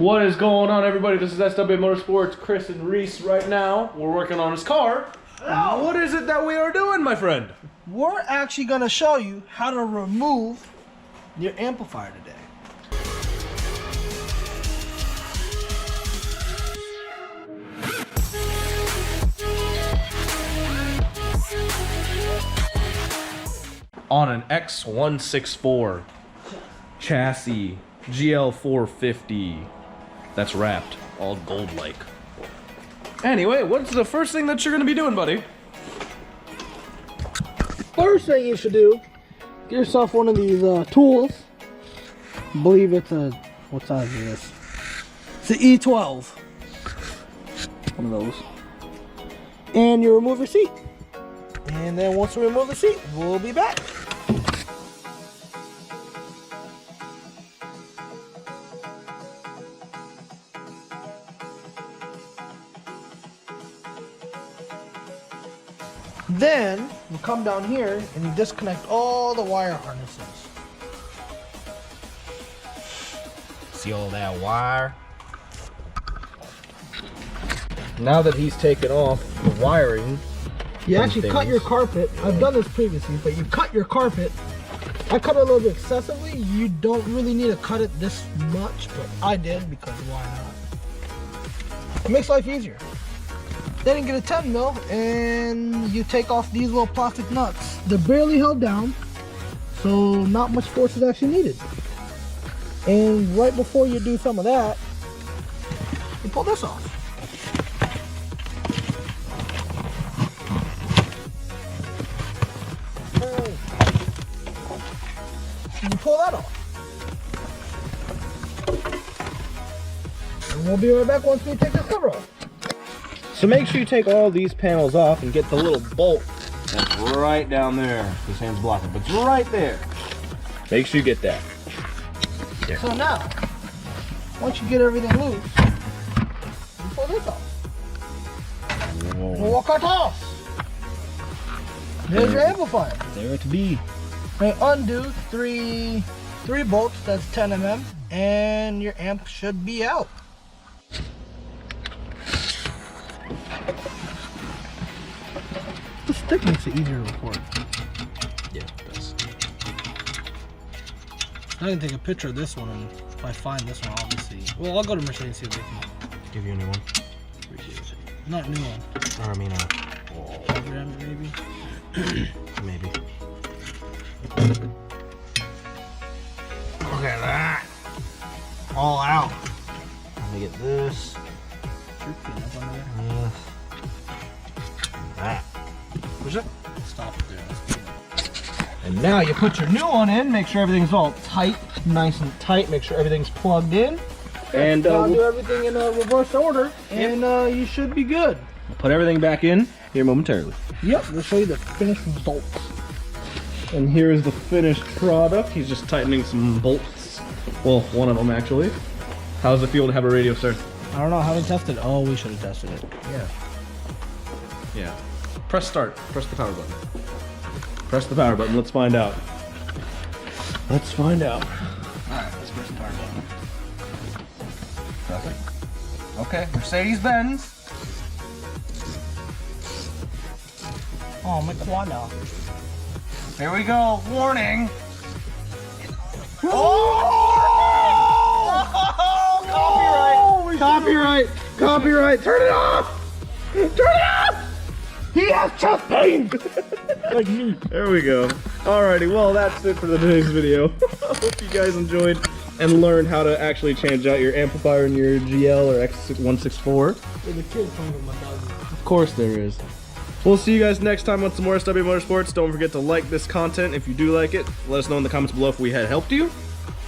What is going on, everybody? This is SW Motorsports, Chris and Reese right now. We're working on his car. Hello. What is it that we are doing, my friend? We're actually going to show you how to remove your amplifier today. On an X164 chassis, GL450. That's wrapped, all gold-like. Anyway, what's the first thing that you're gonna be doing, buddy? First thing you should do, get yourself one of these tools. I believe it's a, what size is this? It's an E12. One of those. And you remove your seat. And then once we remove the seat, we'll be back. Then you come down here and you disconnect all the wire harnesses. See all that wire? Now that he's taken off the wiring, you actually cut your carpet. I've done this previously, but you cut your carpet. I cut it a little bit excessively. You don't really need to cut it this much, but I did because why not? It makes life easier. Then you get a 10 mil and you take off these little plastic nuts. They're barely held down, so not much force is actually needed. And right before you do some of that, you pull this off. And you pull that off. And we'll be right back once we take this cover off. so make sure you take all these panels off and get the little bolt that's right down there. His hand's blocking, but it's right there. Make sure you get that. There. So now, once you get everything loose, you pull this off. We'll walk our toss. There's your amplifier. There to be. And undo three bolts, that's 10 mm, and your amp should be out. The stick makes it easier to record. Yeah, it does. I can take a picture of this one, and if I find this one, obviously. Well, I'll go to Mercedes and see what they can Give you a new one. Not new one. Or I mean, Maybe. maybe. Look at that. All out. Let me get this. Yes. That. Push it. Stop it there. And now you put your new one in. Make sure everything's all tight, nice and tight. Make sure everything's plugged in. And I'll do everything in reverse order, and you should be good. We'll put everything back in here momentarily. Yep, we'll show you the finished results. And here is the finished product. He's just tightening some bolts. Well, one of them actually. How does it feel to have a radio, sir? I don't know, I haven't tested it. Oh, we should have tested it. Yeah. Yeah. Press start. Press the power button. Press the power button. Let's find out. Let's find out. Alright, let's press the power button. Press it. Okay, Mercedes-Benz. Oh, my quad now. Here we go. Warning. Oh! Copyright. Copyright. Turn it off. Turn it off. He has chest pain! Like me. There we go. Alrighty, well that's it for today's video. Hope you guys enjoyed and learned how to actually change out your amplifier in your GL or X164. There's a kid playing with my dog. Of course there is. We'll see you guys next time with some more SW Motorsports. Don't forget to like this content if you do like it. Let us know in the comments below if we had helped you.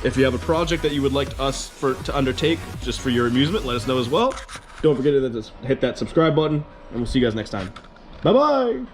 If you have a project that you would like us to undertake just for your amusement, let us know as well. Don't forget to hit that subscribe button, and we'll see you guys next time. Bye-bye!